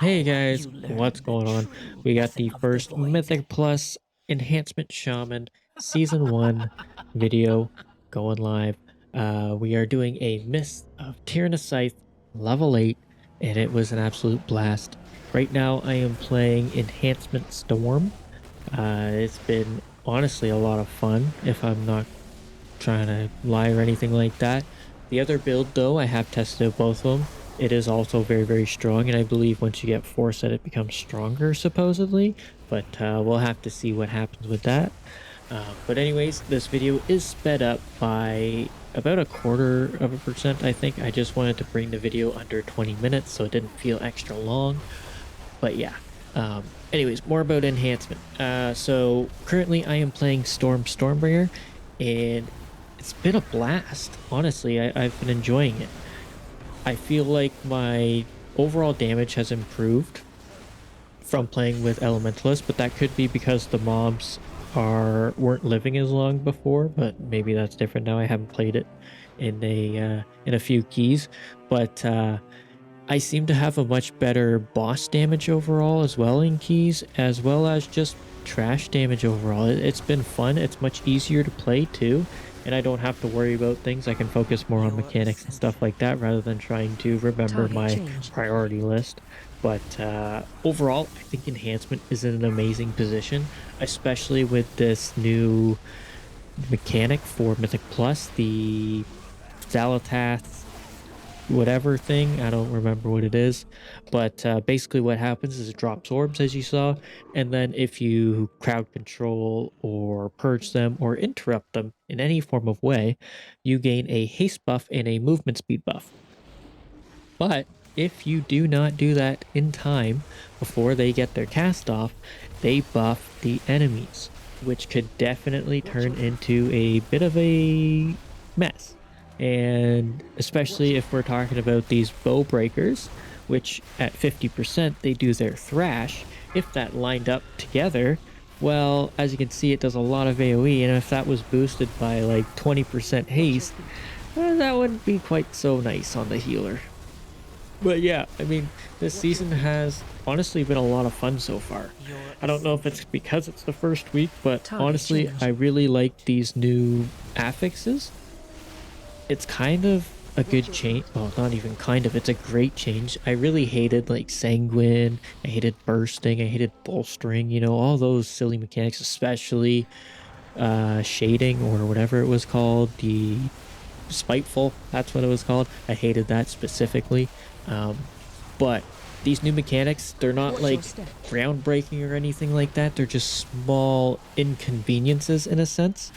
Hey guys, what's going on? We got the first Mythic Plus Enhancement Shaman Season 1 video going live. We are doing a Mists of Tirna Scithe level 8, and it was an absolute blast. Right now, I am playing Enhancement Storm. It's been honestly a lot of fun, if I'm not trying to lie or anything like that. The other build, though, I have tested out both of them. It is also very, very strong, and I believe once you get force set, it becomes stronger, supposedly. But we'll have to see what happens with that. But anyways, this video is sped up by about a quarter of a percent, I think. I just wanted to bring the video under 20 minutes so it didn't feel extra long. But yeah. Anyways, more about enhancement. So currently I am playing Stormbringer, and it's been a blast. Honestly, I've been enjoying it. I feel like my overall damage has improved from playing with Elementalist, but that could be because the mobs weren't living as long before, but maybe that's different now. I haven't played it in a few keys, but I seem to have a much better boss damage overall as well in keys, as well as just trash damage overall. It's been fun. It's much easier to play too, and I don't have to worry about things. I can focus more on mechanics and stuff like that rather than trying to remember my priority list. But overall, I think Enhancement is in an amazing position, especially with this new mechanic for Mythic Plus, the Zalatath whatever thing. I don't remember what it is, but basically what happens is it drops orbs, as you saw, and then if you crowd control or purge them or interrupt them in any form of way, you gain a haste buff and a movement speed buff. But if you do not do that in time before they get their cast off, they buff the enemies, which could definitely turn into a bit of a mess. And especially if we're talking about these bow breakers, which at 50% they do their thrash. If that lined up together, well, as you can see, it does a lot of AoE, and if that was boosted by like 20% haste, that wouldn't be quite so nice on the healer. But yeah, I mean, this season has honestly been a lot of fun so far. I don't know if it's because it's the first week, but honestly, I really like these new affixes. It's kind of a good change. Well, not even kind of, it's a great change. I really hated like Sanguine, I hated Bursting, I hated Bolstering, all those silly mechanics, especially Shading or whatever it was called, the Spiteful, that's what it was called. I hated that specifically. But these new mechanics, they're not like groundbreaking or anything like that. They're just small inconveniences in a sense.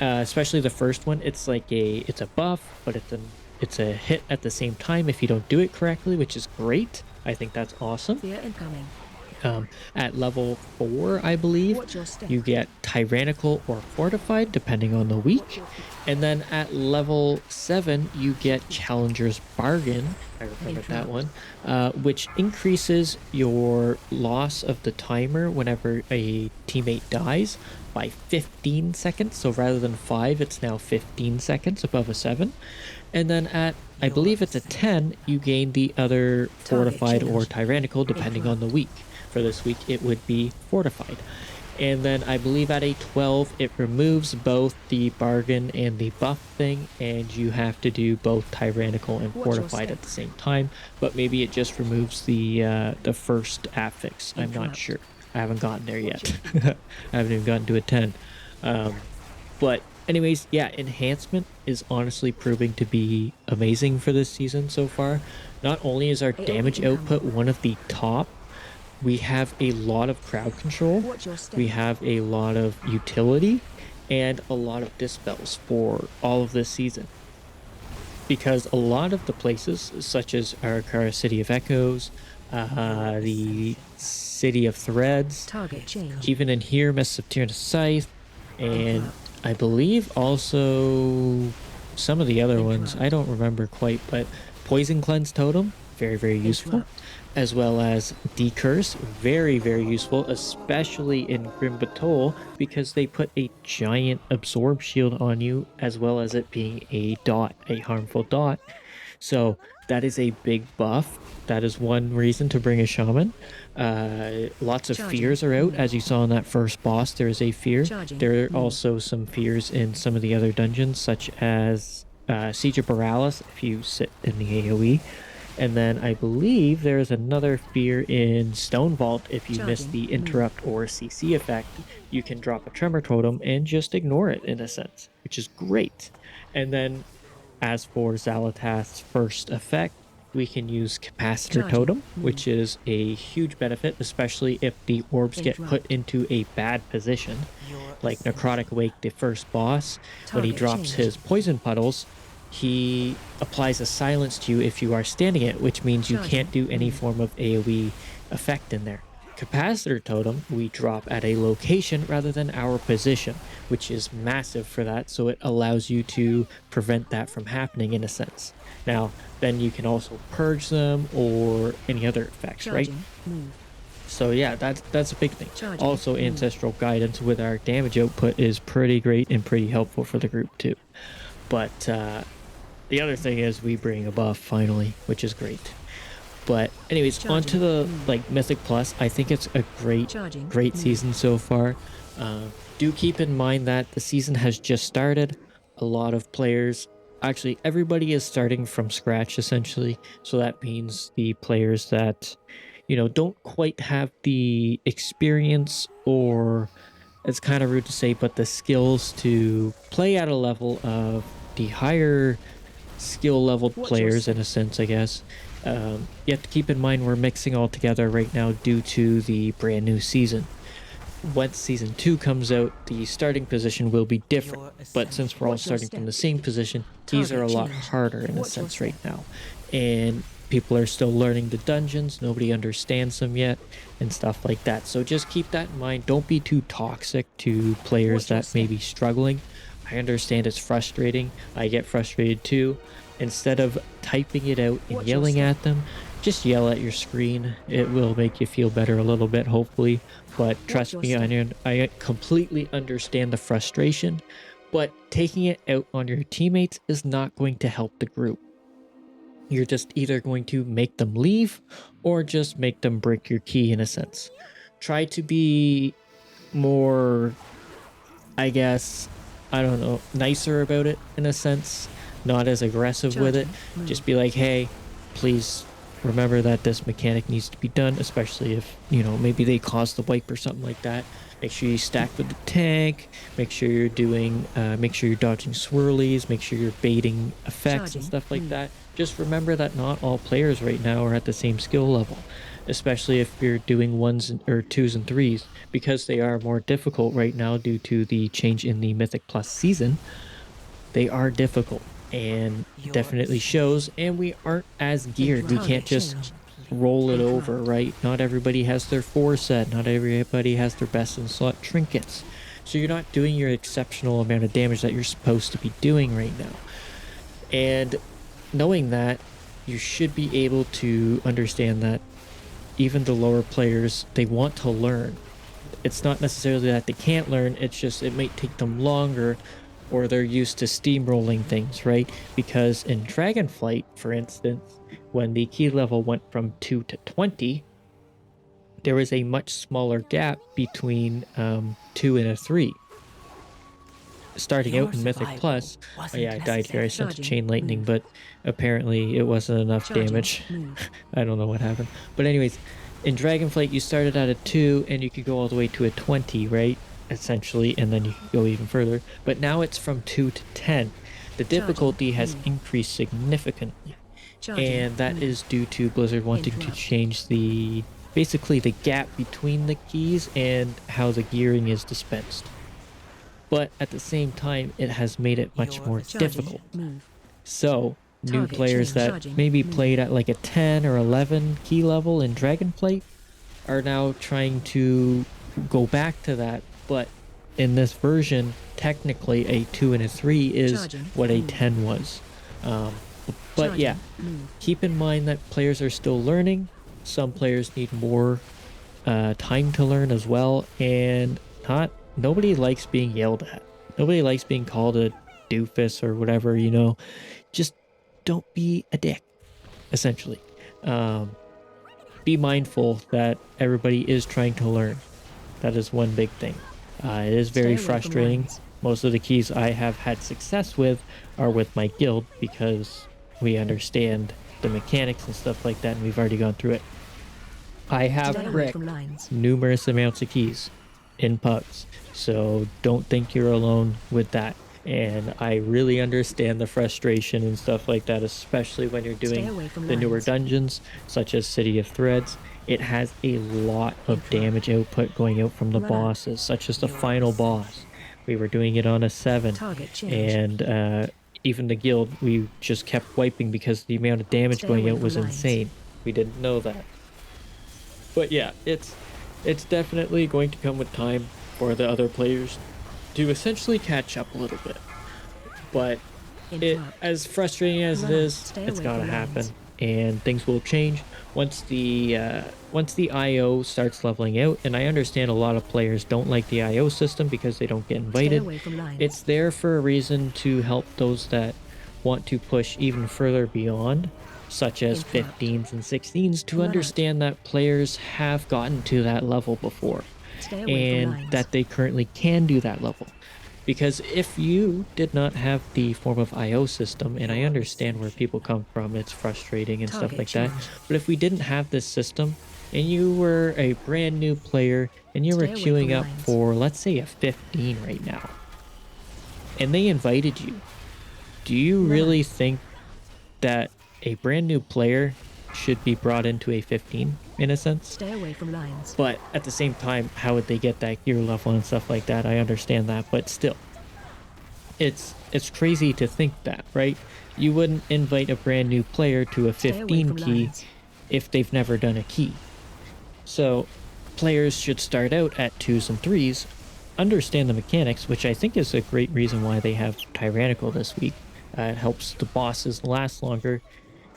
Especially the first one, it's a buff, but it's a hit at the same time if you don't do it correctly, which is great. I think that's awesome. At level 4, I believe, you get Tyrannical or Fortified, depending on the week. And then at level 7, you get Challenger's Bargain, I remember that one, which increases your loss of the timer whenever a teammate dies by 15 seconds. So rather than 5, it's now 15 seconds above a 7. And then at, I believe it's a 10, you gain the other Fortified or Tyrannical, depending on the week. For this week, it would be Fortified. And then I believe at a 12, it removes both the Bargain and the buff thing, and you have to do both Tyrannical and Fortified at the same time. But maybe it just removes the first affix. I'm not sure. I haven't gotten there yet. I haven't even gotten to a 10. But anyways, yeah, Enhancement is honestly proving to be amazing for this season so far. Not only is our damage output one of the top, we have a lot of crowd control, we have a lot of utility, and a lot of dispels for all of this season. Because a lot of the places, such as Arakara City of Echoes, the City of Threads, even in here, Mists of Tirna Scithe, and I believe also some of the other ones, I don't remember quite, but Poison Cleanse Totem, very, very useful. As well as Decurse, very, very useful, especially in Grim Batol, because they put a giant absorb shield on you, as well as it being a dot, a harmful dot. So that is a big buff. That is one reason to bring a shaman. Lots of Charging. fears are out. As you saw in that first boss, there is a fear. Charging. There are Move. also some fears in some of the other dungeons, such as Siege of Borealis, if you sit in the AoE. And then I believe there is another fear in Stone Vault. If you miss Charging. the Move. interrupt or CC effect, you can drop a tremor totem and just ignore it in a sense, which is great. And then as for Xalatath's first effect, we can use Capacitor Charging. Totem, Move. which is a huge benefit, especially if the orbs get put Interrupt. into a bad position. Your Like Necrotic ascension. Wake, the first boss, when he Target drops changed. his poison puddles, he applies a silence to you if you are standing it, which means you Charging. can't do any Move. form of AoE effect in there. Capacitor Totem, we drop at a location rather than our position, which is massive for that. So it allows you to prevent that from happening in a sense. Now, then you can also purge them or any other effects, right? Charging. Move. So yeah, that's a big thing. Charging. Also, Move. ancestral guidance with our damage output is pretty great and pretty helpful for the group too. But the other thing is we bring a buff finally, which is great. But anyways, onto the like Mythic Plus. I think it's a great season so far. Do keep in mind that the season has just started. A lot of players, actually everybody is starting from scratch essentially. So that means the players that, don't quite have the experience, or it's kind of rude to say, but the skills to play at a level of the higher skill leveled players in a sense, I guess. You have to keep in mind we're mixing all together right now due to the brand new season. Once season 2 comes out, the starting position will be different. But since we're all starting from the same position, these are a lot harder in a sense right now. And people are still learning the dungeons, nobody understands them yet, and stuff like that. So just keep that in mind. Don't be too toxic to players that may be struggling. I understand it's frustrating. I get frustrated too. Instead of typing it out and yelling at them, just yell at your screen. It will make you feel better a little bit, hopefully. But trust me, I completely understand the frustration, but taking it out on your teammates is not going to help the group. You're just either going to make them leave or just make them break your key in a sense. Try to be more, I guess, I don't know, nicer about it in a sense, not as aggressive with it. Just be like, hey, please remember that this mechanic needs to be done, especially if, maybe they caused the wipe or something like that. Make sure you stack with the tank, make sure you're dodging swirlies, make sure you're baiting effects and stuff like that. Just remember that not all players right now are at the same skill level, especially if you're doing 1s or 2s and 3s, because they are more difficult right now due to the change in the Mythic Plus season. They are difficult and definitely shows, and we aren't as geared. We can't just roll it over, right? Not everybody has their 4 set, not everybody has their best in slot trinkets. So you're not doing your exceptional amount of damage that you're supposed to be doing right now. And knowing that, you should be able to understand that even the lower players, they want to learn. It's not necessarily that they can't learn, it's just it might take them longer, or they're used to steamrolling things, right? Because in Dragonflight, for instance, when the key level went from 2 to 20, there was a much smaller gap between 2 and a 3. Starting out in Mythic Plus, oh yeah, I died here. I sent a chain lightning, but apparently it wasn't enough damage. I don't know what happened. But anyways, in Dragonflight, you started at a 2 and you could go all the way to a 20, right? Essentially, and then you can go even further. But now it's from 2 to 10. The difficulty has increased significantly. And that is due to Blizzard wanting to change basically the gap between the keys and how the gearing is dispensed. But at the same time, it has made it much more difficult. So, new players that maybe played at like a 10 or 11 key level in Dragonflight are now trying to go back to that. But in this version, technically a 2 and a 3 is what a 10 was. But yeah, keep in mind that players are still learning. Some players need more time to learn as well, and nobody likes being yelled at. Nobody likes being called a doofus or whatever, Just don't be a dick, essentially. Um, be mindful that everybody is trying to learn. That is one big thing. It is Stay very away from frustrating. lines. Most of the keys I have had success with are with my guild because we understand the mechanics and stuff like that, and we've already gone through it. I have Stay away from bricked lines. numerous amounts of keys in pubs, so don't think you're alone with that. And I really understand the frustration and stuff like that, especially when you're Stay doing away from the newer lines. dungeons, such as City of Threads. It has a lot of Interrupt. damage output going out from the Run out. bosses, such as the final boss. We were doing it on a 7, Target change. and even the guild, we just kept wiping because the amount of damage Stay going away out from was lines. insane. We didn't know that. But yeah, it's definitely going to come with time for the other players to essentially catch up a little bit. But it Interrupt. as frustrating as it Run out. is, Stay it's away gotta from lines. happen, and things will change once the IO starts leveling out. And I understand a lot of players don't like the IO system because they don't get Stay invited. away from lines. It's there for a reason to help those that want to push even further beyond, such as Interrupt. 15s and 16s, to Run out. understand that players have gotten to that level before Stay away from and lines. that they currently can do that level. Because if you did not have the form of IO system, and I understand where people come from, it's frustrating and stuff Target like that. change. But if we didn't have this system and you were a brand new player and you were Stay away from queuing up lines. for, let's say, a 15 right now, and they invited you, do you Run really out. think that a brand new player should be brought into a 15 in a sense? Stay away from lines. But at the same time, how would they get that gear level and stuff like that? I understand that, but still, it's crazy to think that, right? You wouldn't invite a brand new player to a Stay away 15 from key lines. if they've never done a key. So players should start out at 2s and 3s, understand the mechanics, which I think is a great reason why they have Tyrannical this week. It helps the bosses last longer,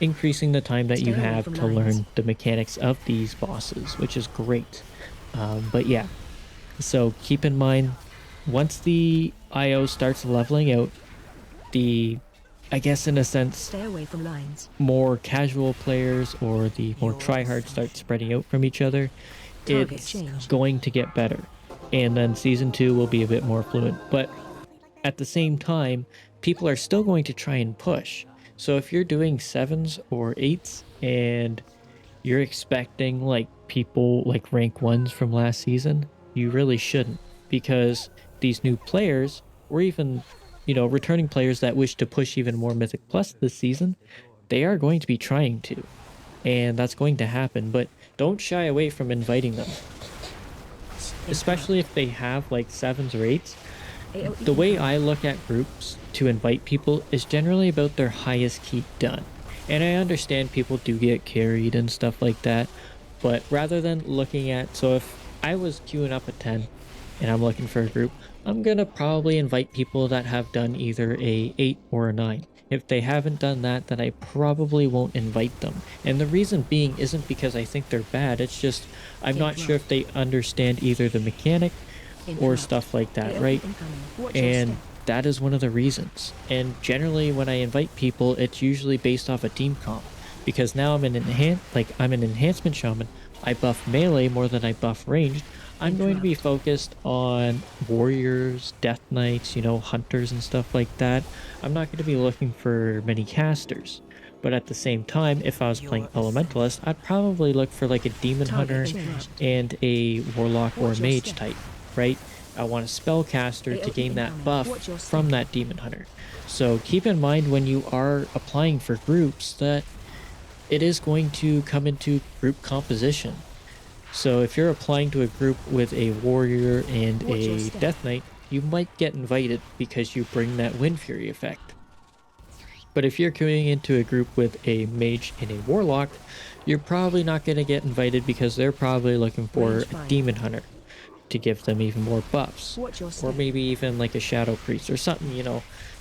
increasing the time that you Stay away have from to lines. learn the mechanics of these bosses, which is great. But yeah, so keep in mind, once the IO starts leveling out, the, I guess in a sense, Stay away from lines. more casual players or the more tryhards start spreading out from each other, Target it's change. going to get better. And then season 2 will be a bit more fluent. But at the same time, people are still going to try and push. So if you're doing 7s or 8s and you're expecting like people like rank 1s from last season, you really shouldn't, because these new players, or even, returning players that wish to push even more Mythic Plus this season, they are going to be trying to, and that's going to happen. But don't shy away from inviting them, especially Interrupt. if they have like 7s or 8s. AOE The way incoming. I look at groups to invite people is generally about their highest keep done. And I understand people do get carried and stuff like that, but rather than looking at, so if I was queuing up at 10 and I'm looking for a group, I'm gonna probably invite people that have done either a 8 or a 9. If they haven't done that, then I probably won't invite them. And the reason being isn't because I think they're bad, it's just I'm not sure if Interrupt. they understand either the mechanic or Interrupt. stuff like that, AOE right? incoming. Watch your And step. that is one of the reasons. And generally when I invite people, it's usually based off a team comp, because now I'm an enhancement shaman. I buff melee more than I buff ranged. I'm going to be Interrupt. focused on warriors, death knights, hunters and stuff like that. I'm not going to be looking for many casters. But at the same time, if I was playing elementalist, I'd probably look for like a demon Target hunter changed. and a warlock or a Watch your mage step. type, right? I want a spellcaster to AOE gain that incoming. buff Watch your from step. that demon hunter. So keep in mind when you are applying for groups that it is going to come into group composition. So if you're applying to a group with a warrior and Watch your a step. death knight, you might get invited because you bring that wind fury effect. But if you're queuing into a group with a mage and a warlock, you're probably not going to get invited because they're probably looking for Range a fire. demon hunter to give them even more buffs, Watch your or step. maybe even like a shadow priest or something,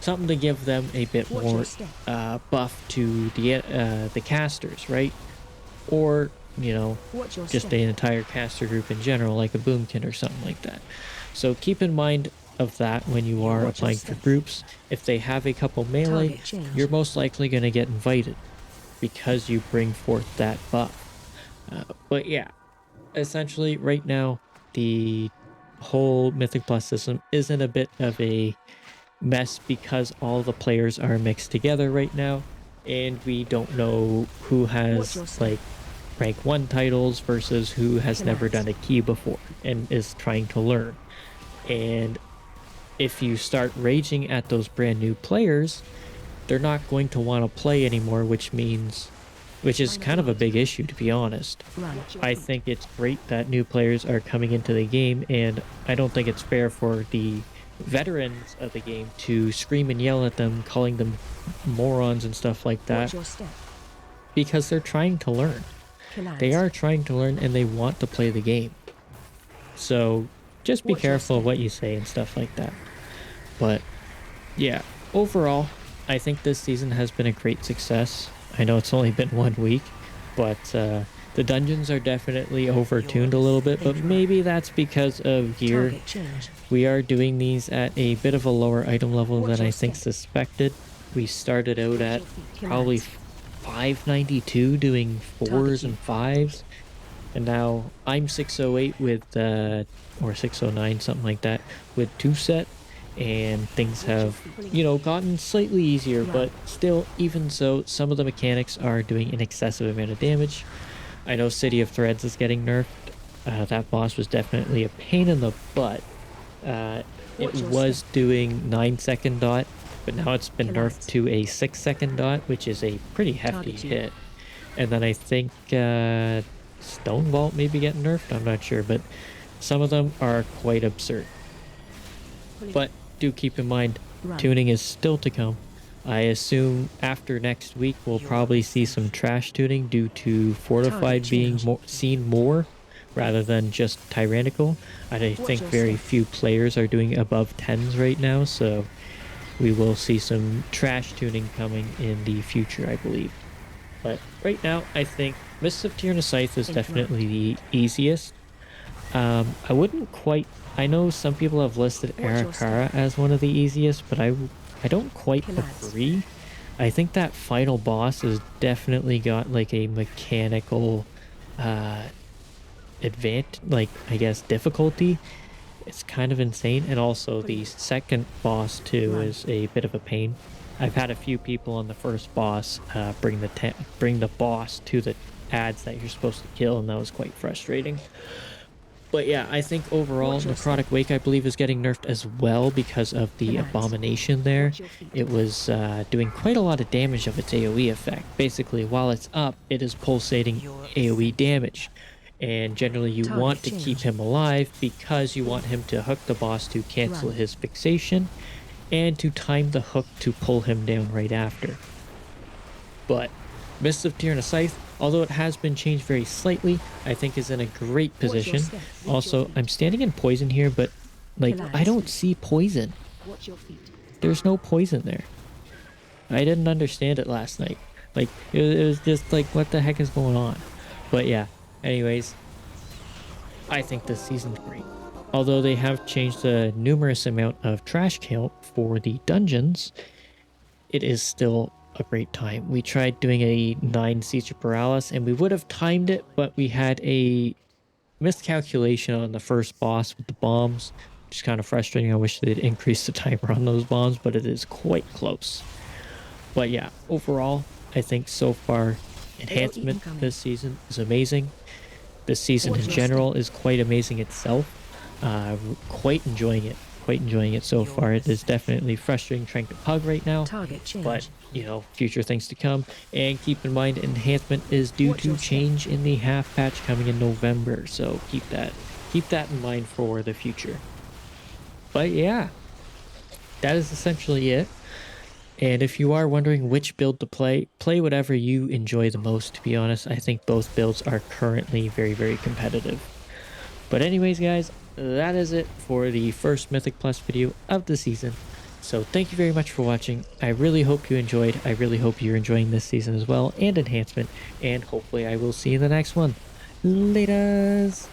something to give them a bit Watch your more step. buff to the casters, right? Or Watch your just step. an entire caster group in general, like a boomkin or something like that. So keep in mind of that when you are Watch your applying for step. groups. If they have a couple melee, Target change. you're most likely going to get invited because you bring forth that buff. But yeah, essentially right now, the whole Mythic Plus system is in a bit of a mess because all the players are mixed together right now, and we don't know who Watch has your step. like rank 1 titles versus who has never Commands. done a key before and is trying to learn. And if you start raging at those brand new players, they're not going to want to play anymore, which is kind of a big issue, to be honest. Run. I think it's great that new players are coming into the game, and I don't think it's fair for the veterans of the game to scream and yell at them, calling them morons and stuff like Watch that, your step. because they're trying to learn. They Commands. are trying to learn and they want to play the game. So just be Watch your careful of step. what you say and stuff like that. But yeah, overall, I think this season has been a great success. I know it's only been 1 week, but the dungeons are definitely overtuned a little bit, but maybe that's because of gear. Target change. We are doing these at a bit of a lower item level Watch than I your think step. suspected. We started out at probably Commands. 592 doing 4s and 5s, and now I'm 608 with or 609, something like that, with 2 set, and things have, gotten slightly easier, but still, even so, some of the mechanics are doing an excessive amount of damage. I know City of Threads is getting nerfed. That boss was definitely a pain in the butt. It Watch your was step. doing 9-second dot, but now it's been nerfed Commands. to a 6-second dot, which is a pretty hefty Target you. hit. And then I think Stone Vault may be getting nerfed. I'm not sure, but some of them are quite absurd. But do keep in mind, Run. tuning is still to come. I assume after next week we'll probably see some trash tuning due to Fortified being seen more rather than just Tyrannical. I think very few players are doing above 10s right now, so we will see some trash tuning coming in the future, I believe. But right now, I think Mists of Tirna Scithe is definitely the easiest. I wouldn't quite. I know some people have listed Arakara as one of the easiest, but I don't quite agree. I think that final boss has definitely got like a mechanical like I guess difficulty. It's kind of insane, and also the second boss too is a bit of a pain. I've had a few people on the first boss bring the boss to the ads that you're supposed to kill, and that was quite frustrating. But yeah, I think overall, Necrotic Wake, I believe, is getting nerfed as well because of the Abomination there. It was doing quite a lot of damage of its AoE effect. Basically, while it's up, it is pulsating AoE damage. And generally, you want to keep him alive because you want him to hook the boss to cancel his fixation and to time the hook to pull him down right after. But Mists of Tirna Scithe, although it has been changed very slightly, I think is in a great position. Also, I'm standing in poison here, but like I don't see poison. There's no poison there. I didn't understand it last night. Like it was just like, what the heck is going on? But yeah, anyways, I think this season's great. Although they have changed the numerous amount of trash count for the dungeons, it is still a great time. We tried doing a 9 Siege of Paralysis and we would have timed it, but we had a miscalculation on the first boss with the bombs, which is kind of frustrating. I wish they'd increase the timer on those bombs, but it is quite close. But yeah, overall, I think so far, Enhancement this season is amazing. This season in general is quite amazing itself. Quite enjoying it. Quite enjoying it so far. It is definitely frustrating trying to pug right now, but future things to come. And keep in mind, Enhancement is due to change in the half patch coming in November, so keep that in mind for the future. But yeah, that is essentially it. And if you are wondering which build to play whatever you enjoy the most, to be honest. I think both builds are currently very, very competitive. But anyways, guys, that is it for the first Mythic Plus video of the season. So thank you very much for watching. I really hope you enjoyed. I really hope you're enjoying this season as well, and Enhancement. And hopefully I will see you in the next one. Laters!